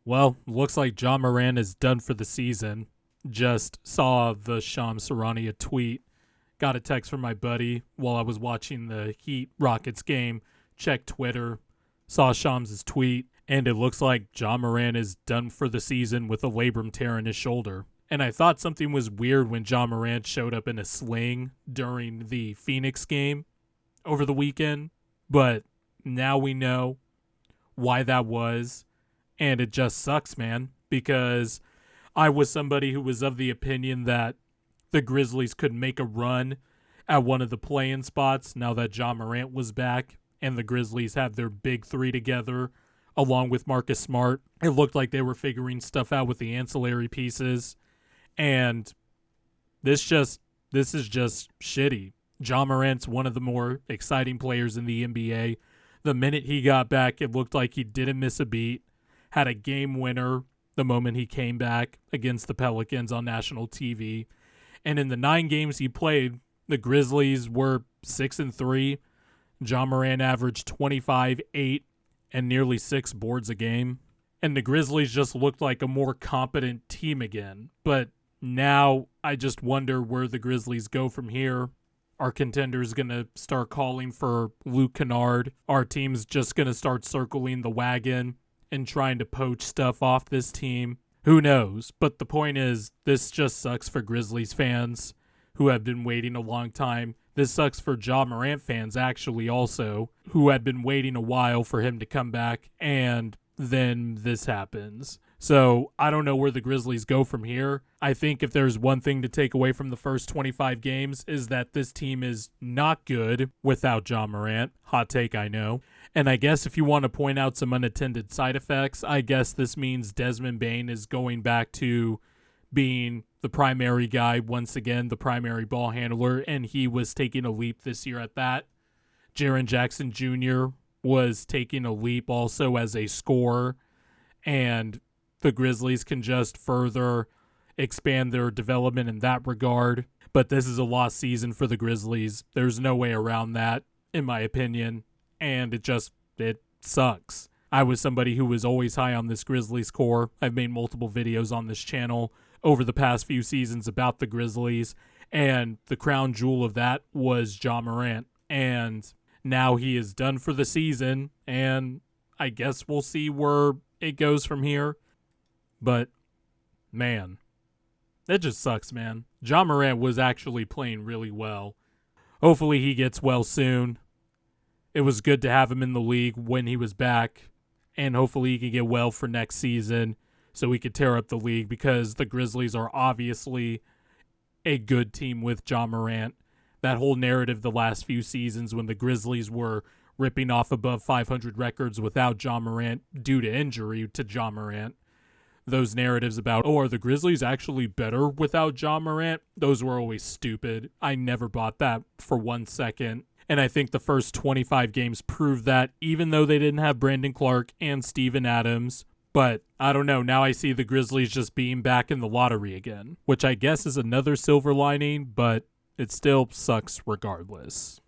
Well, looks like Ja Morant is done for the season. Just saw the Shams Charania tweet. Got a text from my buddy while I was watching the Heat Rockets game. Checked Twitter, saw Shams' tweet, and it looks like Ja Morant is done for the season with a labrum tear in his shoulder. And I thought something was weird when Ja Morant showed up in a sling during the Phoenix game over the weekend. But now we know why that was. And it just sucks, man, because I was somebody who was of the opinion that the Grizzlies could make a run at one of the play-in spots now that Ja Morant was back and the Grizzlies had their big three together along with Marcus Smart. It looked like they were figuring stuff out with the ancillary pieces, and this is just shitty. Ja Morant's one of the more exciting players in the NBA. The minute he got back, it looked like he didn't miss a beat. Had a game winner the moment he came back against the Pelicans on national TV. And in the 9 games he played, the Grizzlies were 6-3. Ja Morant averaged 25, 8, and nearly 6 boards a game. And the Grizzlies just looked like a more competent team again. But now I just wonder where the Grizzlies go from here. Are contenders going to start calling for Luke Kennard? Are teams just going to start circling the wagon and trying to poach stuff off this team? Who knows? But the point is, this just sucks for Grizzlies fans who have been waiting a long time. This sucks for Ja Morant fans, actually, also, who had been waiting a while for him to come back, and then this happens. So I don't know where the Grizzlies go from here. I think if there's one thing to take away from the first 25 games is that this team is not good without Ja Morant. Hot take, I know. And I guess if you want to point out some unattended side effects, I guess this means Desmond Bane is going back to being the primary guy, once again, the primary ball handler, and he was taking a leap this year at that. Jaren Jackson Jr. was taking a leap also as a scorer, and the Grizzlies can just further expand their development in that regard. But this is a lost season for the Grizzlies. There's no way around that, in my opinion. And it sucks. I was somebody who was always high on this Grizzlies core. I've made multiple videos on this channel over the past few seasons about the Grizzlies. And the crown jewel of that was Ja Morant. And now he is done for the season. And I guess we'll see where it goes from here. But, man, it just sucks, man. Ja Morant was actually playing really well. Hopefully he gets well soon. It was good to have him in the league when he was back, and hopefully he can get well for next season so we could tear up the league, because the Grizzlies are obviously a good team with Ja Morant. That whole narrative the last few seasons when the Grizzlies were ripping off above 500 records without Ja Morant due to injury to Ja Morant, those narratives about, oh, are the Grizzlies actually better without Ja Morant? Those were always stupid. I never bought that for 1 second. And I think the first 25 games proved that, even though they didn't have Brandon Clark and Steven Adams. But I don't know, now I see the Grizzlies just being back in the lottery again, which I guess is another silver lining, but it still sucks regardless.